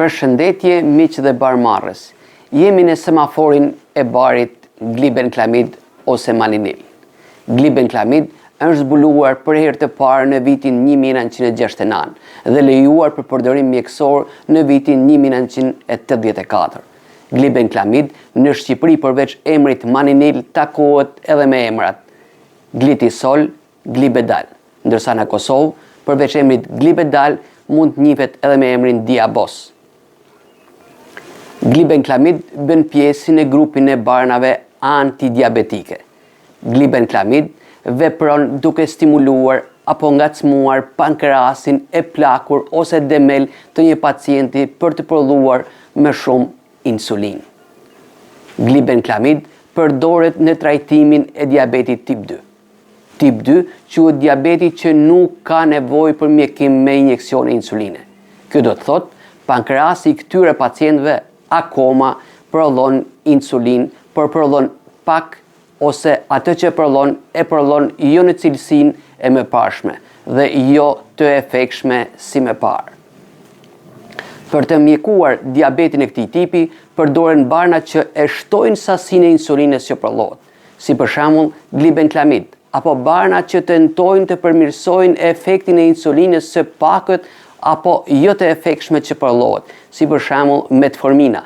Përshëndetje miq dhe barmarrës. Jemi në semaforin e barit glibenclamid ose maninil. Glibenclamid është zbuluar për herë të parë në vitin 1969 dhe lejuar për përdorim mjekësor në vitin 1984. Glibenclamid në Shqipëri përveç emrit maninil takohet edhe me emrat glitisol, glibedal, ndërsa në Kosovë përveç emrit glibedal mund të njihet edhe me emrin diabos. Glibenclamid bën pjesë në grupin e barnave antidiabetike. Glibenclamid vepron duke stimuluar apo ngacmuar pankreasin e plakur ose demel të një pacienti për të prodhuar më shumë insulin. Glibenclamid përdoret në trajtimin e diabetit tip 2. Tip 2 quhet diabeti që nuk ka nevojë për mjekim me injeksione insuline. Kjo do të thotë pankreasi i këtyre pacientëve akoma prodhon insulin, por prodhon pak ose atë që prodhon jo në cilësinë e mëparshme dhe jo të efektshme si më parë. Për të mjekuar diabetin e këtij tipi, përdoren barna që e shtojnë sasinë e insulinës që prodhohet, si për shembull glibenclamid, apo barna që tentojnë të përmirësojnë efektin e insulinës së pakët apo jo të efektshme që prodhohet, si për shembull metformina.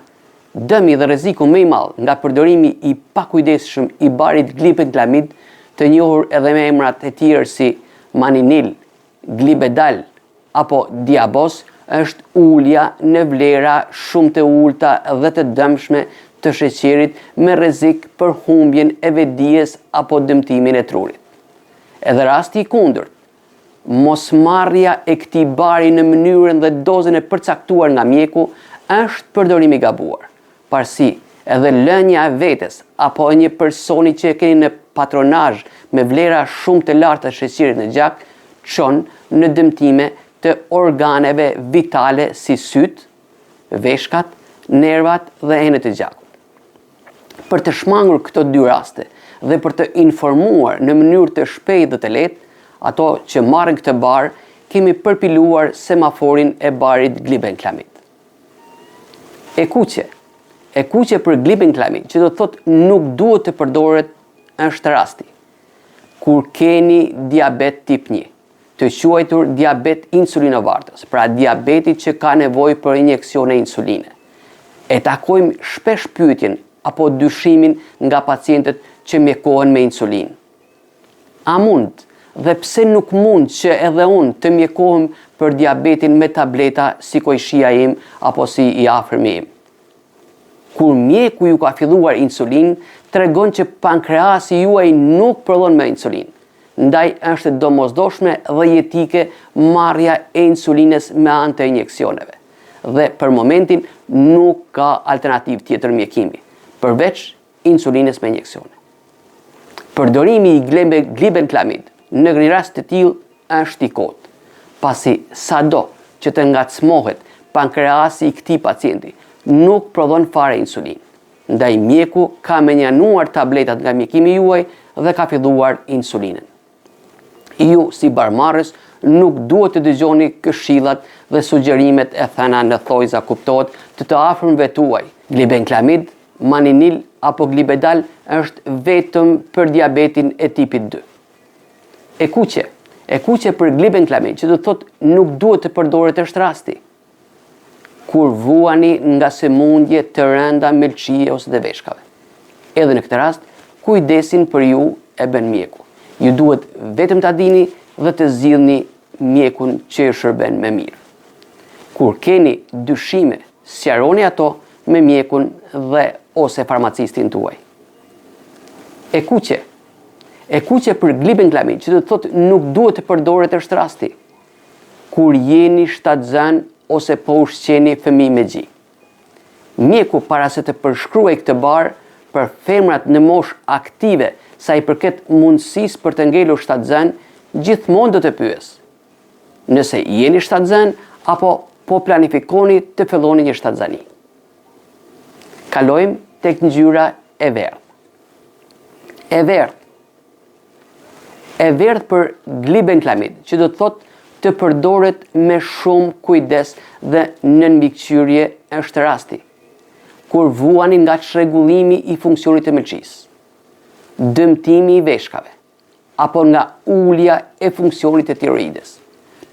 Dëmi dhe rreziku më i madh nga përdorimi i pakujdesshëm i barit glibenclamid, të njohur edhe me emrat e tjerë si maninil, glibedal apo diabos, është ulja në vlera shumë të ulta dhe të dëmshme të sheqerit me rrezik për humbjen e vetdijes apo dëmtimin e trurit. Edhe rasti i kundërt, mosmarrja e këtij bari në mënyrën dhe dozën e përcaktuar nga mjeku është përdorim i gabuar. Parsi edhe lënia e vetes apo e një personi që e keni në patronazh me vlera shumë të larta të sheqerit në gjak çon në dëmtime të organeve vitale si syt, veshkat, nervat dhe enet e gjakut. Për të shmangur këto dy raste dhe për të informuar në mënyrë të shpejtë dhe të lehtë ato që marrin këtë bar, kemi përpiluar semaforin e barit glibenclamid. E kuqe për glibenclamid, që do të thotë nuk duhet të përdoret, është rasti kur keni diabet tip 1, të quajtur diabet insulinovartës, pra diabeti që ka nevojë për injeksione insuline. E takojmë shpesh pyetjen apo dyshimin nga pacientët që mjekohen me insulin. A mund dhe pse nuk mund që edhe unë të mjekohem për diabetin me tableta si kojshia im apo si i afërmi im? Kur mjeku ju ka filluar insulin, tregon që pankreasi juaj nuk prodhon më insulin. Ndaj është domosdoshme dhe jetike marrja e insulinës me anë të injeksioneve. Dhe për momentin nuk ka alternativë tjetër mjekimi, përveç insulinës me injeksione. Përdorimi i glibenclamid në rast të tillë është i kotë, pasi sado që të ngacmohet pankreasi i këtij pacienti nuk prodhon fare insulin. Ndaj mjeku ka menjanuar tabletat nga mjekimi juaj dhe ka filluar insulinën. Ju si barmarrës nuk duhet të dëgjoni këshillat dhe sugjerimet e thëna në thojza kuptohet të afërmëve tuaj. Glibenclamid, maninil apo glibedal është vetëm për diabetin e tipit 2. E kuqe për glibenclamid, që do të thotë nuk duhet të përdoret është rasti kur vuani nga sëmundje të rënda melçie ose të veshkave. Edhe në këtë rast, kujdesin për ju e bën mjeku. Ju duhet vetëm ta dini dhe të zgjidhni mjekun që ju shërben më mirë. Kur keni dyshime, sqaroni ato me mjekun dhe ose farmacistin tuaj. E kuqe për glibenclamid, që do të thotë nuk duhet të përdoret është rasti kur jeni shtatzën ose po ushqeni fëmijë me gjë. Mjeku para se të përshkruaj këtë bar për femrat në moshë aktive sa i përket mundësisë për të ngelur shtatzën, gjithmonë do të pyes nëse jeni shtatzën apo po planifikoni të filloni një shtatzani. Kalojmë tek ngjyra e verdhë. E verdhë për glibenclamid, që do të thotë të përdoret me shumë kujdes dhe nënmbikëqyrje është rasti kur vuani nga çrregullimi i funksionit të mëlçisë, dëmtimi i veshkave, apo nga ulja e funksionit të tiroides.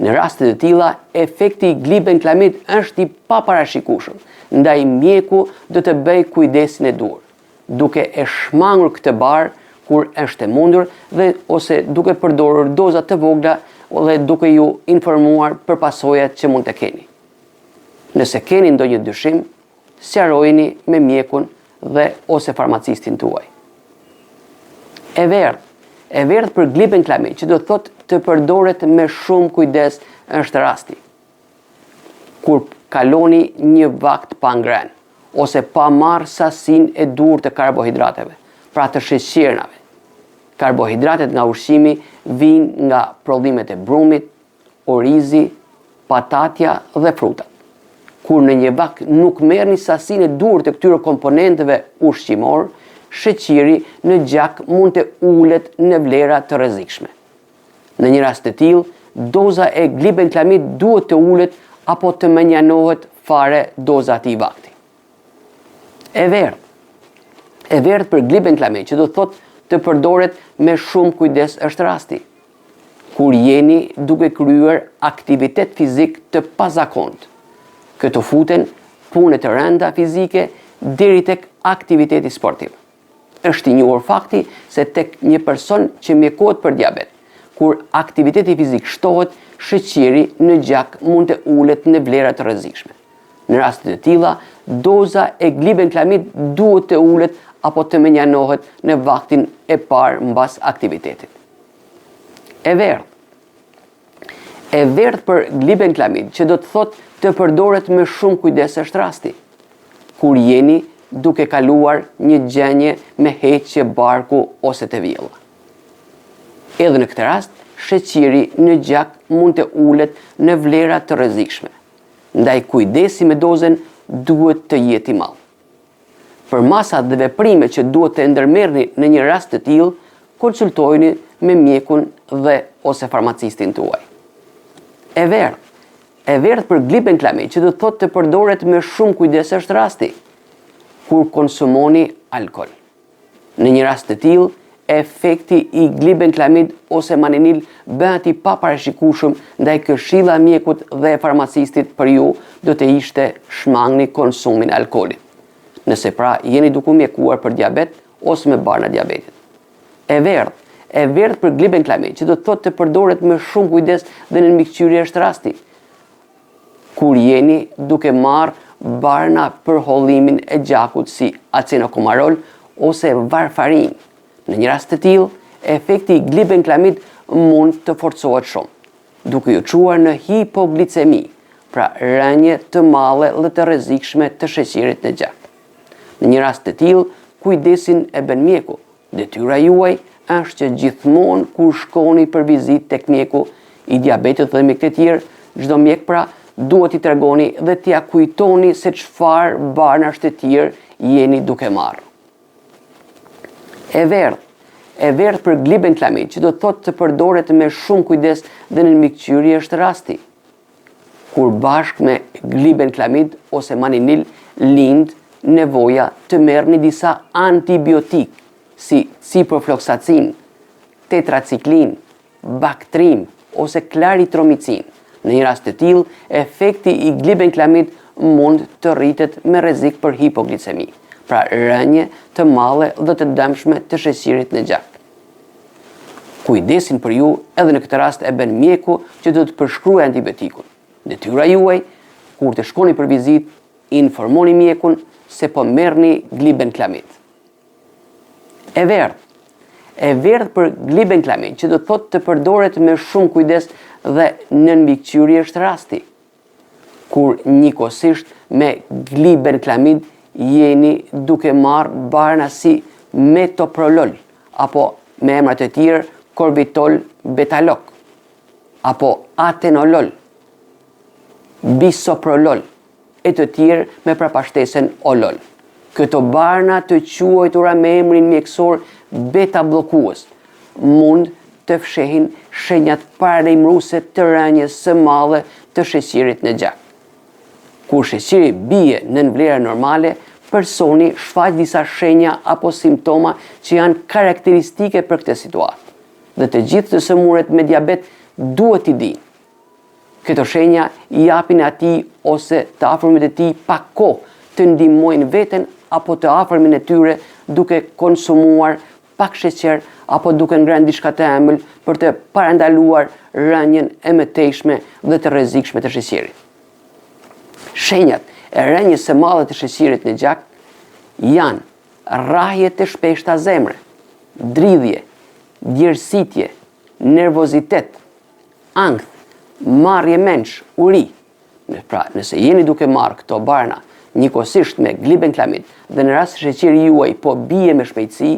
Në raste të tilla, efekti i glibenklamid është i paparashikueshëm, ndaj mjeku do të bëjë kujdesin e duhur, duke e shmangur këtë barë kur është e mundur dhe ose duke përdorur doza të vogla dhe duke ju informuar për pasojat që mund të keni. Nëse keni ndonjë dyshim, sqarojeni me mjekun dhe ose farmacistin tuaj. E verdhë për glibenklamid, që do të thotë të përdoret me shumë kujdes, është rasti kur kaloni një vakt pa ngren ose pa marrë sasinë e duhur të karbohidrateve, pra të sheqernave. Karbohidratet nga ushqimi vijnë nga prodhimet e brumit, orizi, patatja dhe frutat. Kur në një vakt nuk merrni sasinë e duhur të këtyre komponenteve ushqimor, sheqeri në gjak mund të ulet në vlera të rrezikshme. Në një rast të tillë, doza e glibenklamid duhet të ulet apo të menjanohet fare doza e vakti. E verdhë për glibenklamid, që do të thotë të përdoret me shumë kujdes, është rasti kur jeni duke kryer aktivitet fizik të pazakont. Këto futen punë të rënda fizike deri tek aktiviteti sportiv. Është i njohur fakti se tek një person që mjekohet për diabet, kur aktiviteti fizik shtohet, sheqeri në gjak mund të ulet në vlera të rrezikshme. Në raste të tilla, doza e glibenklamid duhet të ulet apo të menjanohet në vaktin e parë mbas aktivitetit. E verdhë për glibenklamid, që do të thotë të përdoret me shumë kujdes, është rasti kur jeni duke kaluar një gjendje me heqje barku ose të vjella. Edhe në këtë rast, sheqeri në gjak mund të ulet në vlera të rrezikshme, ndaj kujdesi me dozën duhet të jetë i madh. Për masat dhe veprimet që duhet të ndërmerrni në një rast të tillë, konsultojeni me mjekun dhe ose farmacistin tuaj. E verdhë për glibenklamid, që do të thotë të përdoret me shumë kujdes, është rasti kur konsumoni alkol. Në një rast të tillë, efekti i glibenklamid ose maninil bëhet i paparashikueshëm, ndaj këshilla e mjekut dhe e farmacistit për ju do të ishte shmangni konsumin e alkolit, nëse pra jeni duke mjekuar për diabet ose me barna diabetit. E verdhë për glibenklamid, që do të thotë të përdoret me shumë kujdes dhe në mbikëqyrje, është rasti kur jeni duke marrë barna për hollimin e gjakut si acenokumarol ose varfarin. Në një rast të tillë, efekti i glibenklamid mund të forcohet shumë, duke ju çuar në hipoglicemi, pra rënje të madhe dhe të rrezikshme të sheqerit në gjak. Në një rast të tillë, kujdesin e bën mjeku. Detyra juaj është që gjithmonë kur shkoni për vizitë tek mjeku i diabetit dhe mjekët e tjerë, çdo mjek pra duhet i tregoni dhe t'ia kujtoni se çfarë barnash të tjerë jeni duke marrë. E verdhë për glibenklamid, që do të thotë të përdoret me shumë kujdes dhe në mbikëqyrje, është rasti kur bashkë me glibenklamid ose maninil lind nevoja të merrni disa antibiotik si ciprofloxacin, tetraciklin, baktrim ose klaritromicin. Në një rast të tillë, efekti i glibenklamid mund të rritet me rrezik për hipoglicemi, pra rënje të madhe dhe të dëmshme të sheqerit në gjak. Kujdesin për ju edhe në këtë rast e bën mjeku që do të përshkruajë antibiotikun. Detyra juaj, kur të shkoni për vizitë, informoni mjekun se po merrni glibenklamid. E verdhë për glibenklamid, që do të thotë të përdoret me shumë kujdes dhe në mbikëqyrje, është rasti kur njëkohësisht me glibenklamid jeni duke marrë barna si metoprolol apo me emra të tjerë corbitol betalok apo atenolol, bisoprolol e të tjerë me prapashtesen olol. Këto barna të quajtura me emrin mjekësor beta bllokues mund të fshehin shenjat paralajmëruese të rënjes së madhe të sheqerit në gjak. Kur sheqeri bie në vlera normale, personi shfaq disa shenja apo simptoma që janë karakteristike për këtë situatë. Dhe të gjithë të sëmurët me diabet duhet t'i dinë. Këto shenja i japin atij ose të afërmit e tij pak kohë të ndihmojnë veten apo të afërmin e tyre duke konsumuar pak sheqer apo duke ngrënë diçka të ëmbël për të parandaluar rënjen e mëtejshme dhe të rrezikshme të sheqerit. Shenjat e rënjes së madhe të sheqerit në gjak janë rrahje të shpeshta zemre, dridhje, djersitje, nervozitet, ankth, marrje menç, uri. Pra, nëse jeni duke marrë këto barna njëkohësisht me glibenklamid dhe në rast se sheqeri juaj po bie me shpejtësi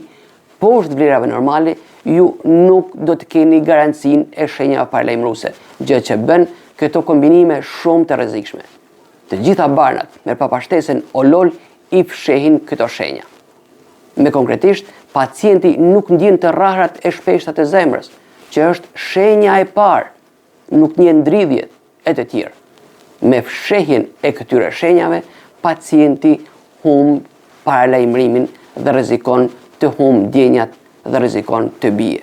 poshtë vlerave normale, ju nuk do të keni garancinë e shenjave paralajmëruese, gjë që bën këto kombinime shumë të rrezikshme. Të gjitha barnat me papashtesën olol i fshehin këto shenja. Me konkretisht, pacienti nuk ndjen të rrahrat e shpeshta të zemrës, që është shenja e parë, nuk ndjen ndridhjet e të tjera. Me fshehjen e këtyre shenjave, pacienti humb paralajmërimin dhe rrezikon të humb ndjenjat dhe rrezikon të bie.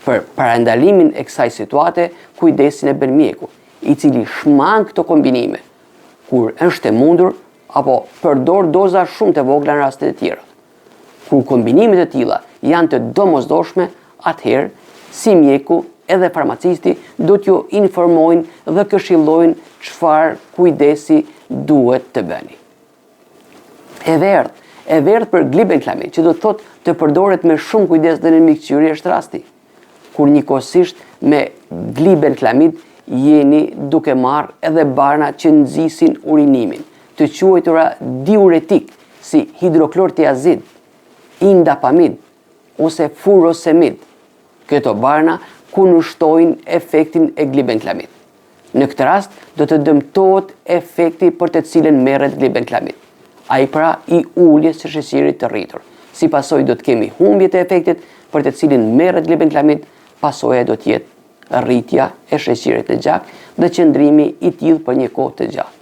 Për parandalimin e kësaj situate, kujdesin e bën mjeku, i cili shmang këto kombinime, kur është e mundur, apo përdor doza shumë të vogla në raste të tjera. Kur kombinimet e tilla janë të domosdoshme, atëherë, si mjeku edhe farmacisti do t'ju informojnë dhe këshillojnë çfarë kujdesi duhet të bëni. E verdhë për glibenklamid, që do të thotë të përdoret me shumë kujdes dhe në mikqyri është rasti. Kur njëkohësisht me glibenklamid jeni duke marrë edhe barna që nxisin urinimin, të quajtura diuretik si hidroklortiazid, indapamid ose furosemid. Këto barna kundërshtojnë efektin e glibenklamid. Në këtë rast do të dëmtohet efekti për të cilën merret glibenklamid. Ai pra i uljes së sheqerit të rritur. Si pasojë do të kemi humbje të efektit për të cilin merret glibenklamid, pasoja do të jetë rritja e sheqerit të gjak dhe qëndrimi i tillë për një kohë të gjatë.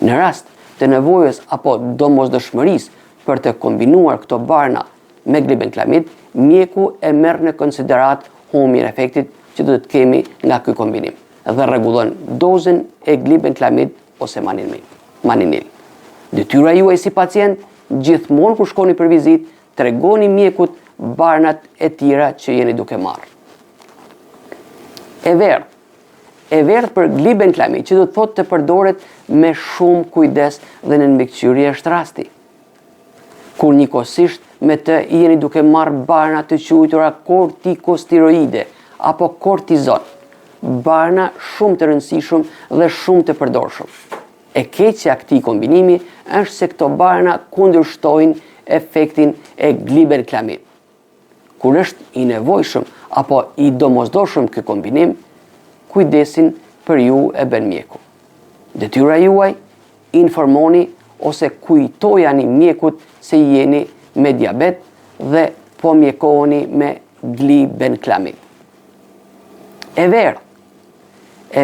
Në rast të nevojës apo domosdoshmërisë për të kombinuar këto barna me glibenklamid, mjeku e merr në konsiderat humbjen e efektit që do të kemi nga ky kombinim dhe rregullon dozën e glibenklamid ose maninil. Detyra juaj si pacient, gjithmonë kur shkoni për vizitë, tregoni mjekut barnat e tjera që jeni duke marrë. E verdhë për glibenklamid, që do të thotë të përdoret me shumë kujdes dhe në mbikëqyrje është rasti. Kur njëkohësisht me të jeni duke marrë barna të quajtura kortikosteroide apo kortizon, barna shumë të rëndësishëm dhe shumë të përdorshëm. E keqja këtij kombinimi është se këto barna kundërshtojnë efektin e glibenklamid. Kur është i nevojshëm apo i domosdoshëm ky kombinim, kujdesin për ju e bën mjeku. Detyra juaj, informoni ose kujtojani mjekut se jeni me diabet dhe po mjekoheni me glibenklamid. E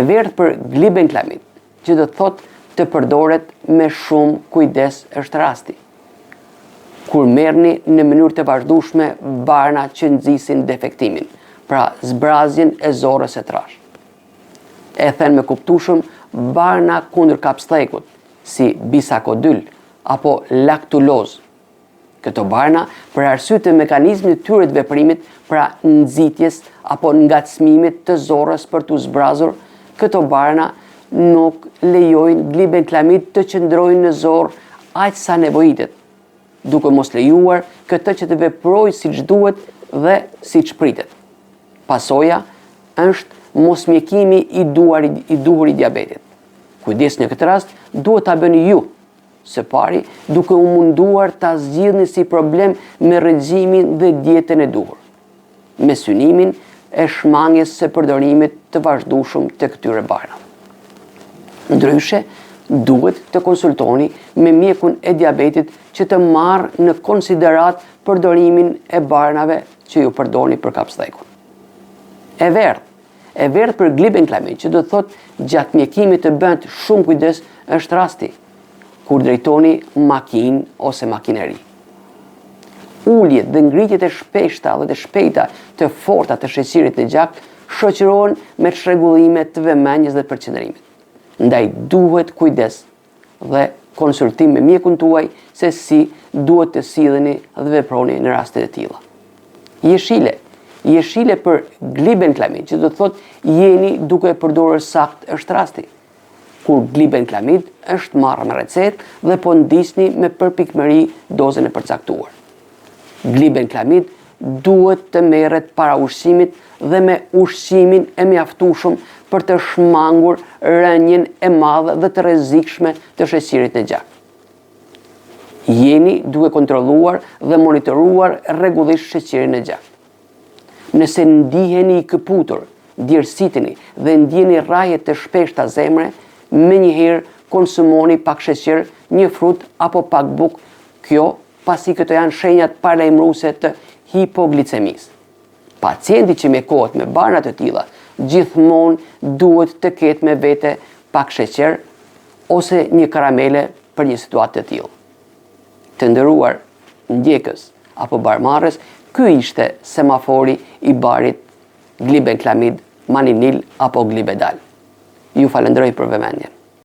verdhë për glibenklamid, që do të thotë të përdoret me shumë kujdes është rasti. Kur merrni në mënyrë të vazhdueshme barna që nxisin defektimin, pra zbrazjen e zorrës së trash. E thënë me kuptueshëm, barna kundër kapslekut, si bisakodyl apo laktulozë. Këto barna, për arsye të mekanizmit të tyre të veprimit, pra nxitjes apo ngacmimit të zorrës për t'u zbrazur, këto barna nuk lejojnë glibenklamid të qëndrojnë në zorë aq sa nevojitet, duke mos lejuar këtë që të veprojë siç duhet dhe siç pritet. Pasoja është mosmjekimi i duhur i diabetit. Kujdes në këtë rast duhet ta bëni ju, së pari duke u munduar ta zgjidhni si problem me regjimin dhe dietën e duhur, me synimin e shmangjes së përdorimit të vazhdueshëm të këtyre barnave. Ndryshe, duhet të konsultoni me mjekun e diabetit që të marrë në konsiderat përdorimin e barnave që ju përdorni për kapslekun. E verdh për glibenklamid, që do të thotë gjatë mjekimit të bënd shumë kujdes, është rasti kur drejtoni makinë ose makineri. Ulljet dhe ngritjet e shpeshta dhe të shpejta të forta të sheqirit në gjak shoqërohen me çrregullime të vëmendjes dhe përqendrimit. Ndaj duhet kujdes dhe konsultim me mjekun tuaj se si duhet të silleni dhe veproni në raste të tilla. Jeshile për glibenklamid, që do të thotë jeni duke përdorur sakt, është rasti kur glibenklamid është marrë me recetë dhe po ndisni me përpikmëri dozën e përcaktuar. Glibenklamid duhet të merret para ushqimit dhe me ushqimin e mjaftueshëm për të shmangur rënjen e madhe dhe të rrezikshme të sheqirit në gjak. Jeni duke kontrolluar dhe monitoruar rregullisht sheqirin në gjak. Nëse ndiheni i këputur, djersiteni dhe ndjeni rraje të shpeshta zemre, menjëherë konsumoni pak sheqer, një frut apo pak bukë, kjo pasi këto janë shenjat paralajmëruese të hipoglicemisë. Pacienti që mjekohet me barna të tilla gjithmonë duhet të ketë me vete pak sheqer ose një karamele për një situatë të tillë. Të nderuar ndjekës apo barmarrës, ky ishte semafori i barit glibenklamid, maninil apo glibedal. Ju falenderoj për vëmendjen.